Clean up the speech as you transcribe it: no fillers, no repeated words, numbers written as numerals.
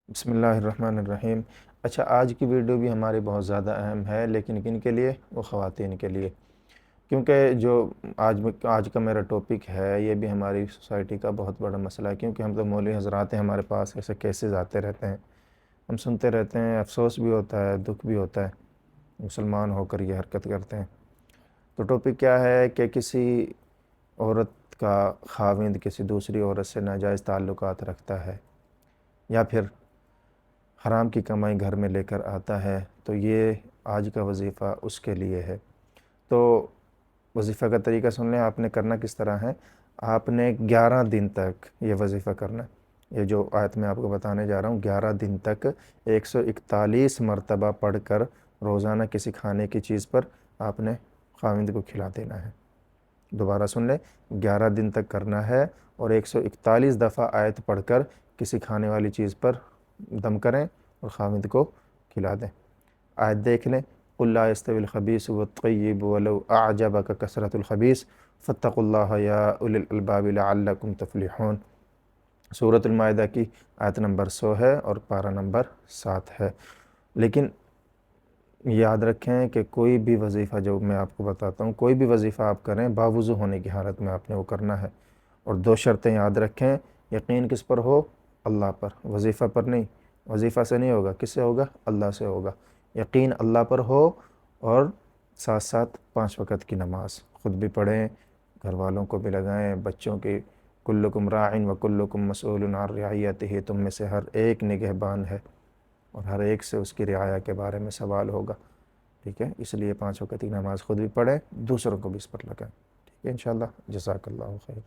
بسم اللہ الرحمن الرحیم۔ اچھا، آج کی ویڈیو بھی ہماری بہت زیادہ اہم ہے، لیکن کن کے لیے؟ وہ خواتین کے لیے، کیونکہ جو آج کا میرا ٹاپک ہے یہ بھی ہماری سوسائٹی کا بہت بڑا مسئلہ ہے، کیونکہ ہم تو مولوی حضرات ہیں، ہمارے پاس ایسے کیسز آتے رہتے ہیں، ہم سنتے رہتے ہیں، افسوس بھی ہوتا ہے، دکھ بھی ہوتا ہے، مسلمان ہو کر یہ حرکت کرتے ہیں۔ تو ٹاپک کیا ہے کہ کسی عورت کا خاوند کسی دوسری عورت سے ناجائز تعلقات رکھتا ہے یا پھر حرام کی کمائی گھر میں لے کر آتا ہے، تو یہ آج کا وظیفہ اس کے لیے ہے۔ تو وظیفہ کا طریقہ سن لیں، آپ نے کرنا کس طرح ہے۔ آپ نے 11 دن تک یہ وظیفہ کرنا ہے۔ یہ جو آیت میں آپ کو بتانے جا رہا ہوں، 11 دن تک 141 مرتبہ پڑھ کر روزانہ کسی کھانے کی چیز پر آپ نے خاوند کو کھلا دینا ہے۔ دوبارہ سن لیں، 11 دن تک کرنا ہے اور 141 دفعہ آیت پڑھ کر کسی کھانے والی چیز پر دم کریں اور خاوند کو کھلا دیں۔ آیت دیکھ لیں، قُلْ لَا يَسْتَوِي الْخَبِيثُ وَالطَّيِّبُ وَلَوْ أَعْجَبَكَ كَثْرَةُ الْخَبِيثِ فَاتَّقُوا اللَّهَ يَا أُولِي الْأَلْبَابِ لَعَلَّكُمْ تُفْلِحُونَ۔ سورۃ المائدہ کی آیت نمبر 100 ہے اور پارہ نمبر 7 ہے۔ لیکن یاد رکھیں کہ کوئی بھی وظیفہ جو میں آپ کو بتاتا ہوں، کوئی بھی وظیفہ آپ کریں باوضو ہونے کی حالت میں آپ نے وہ کرنا ہے، اور 2 شرطیں یاد رکھیں۔ یقین کس پر ہو؟ اللہ پر، وظیفہ پر نہیں۔ وظیفہ سے نہیں ہوگا، کس سے ہوگا؟ اللہ سے ہوگا۔ یقین اللہ پر ہو، اور ساتھ ساتھ 5 وقت کی نماز خود بھی پڑھیں، گھر والوں کو بھی لگائیں، بچوں کی۔ کلکم راعٍ وکلکم مسئول عن رعیتہ، تم میں سے ہر ایک نگہبان ہے اور ہر ایک سے اس کی رعایا کے بارے میں سوال ہوگا، ٹھیک ہے؟ اس لیے 5 وقت کی نماز خود بھی پڑھیں، دوسروں کو بھی اس پر لگائیں، ٹھیک ہے؟ انشاءاللہ۔ جزاک اللہ خیر۔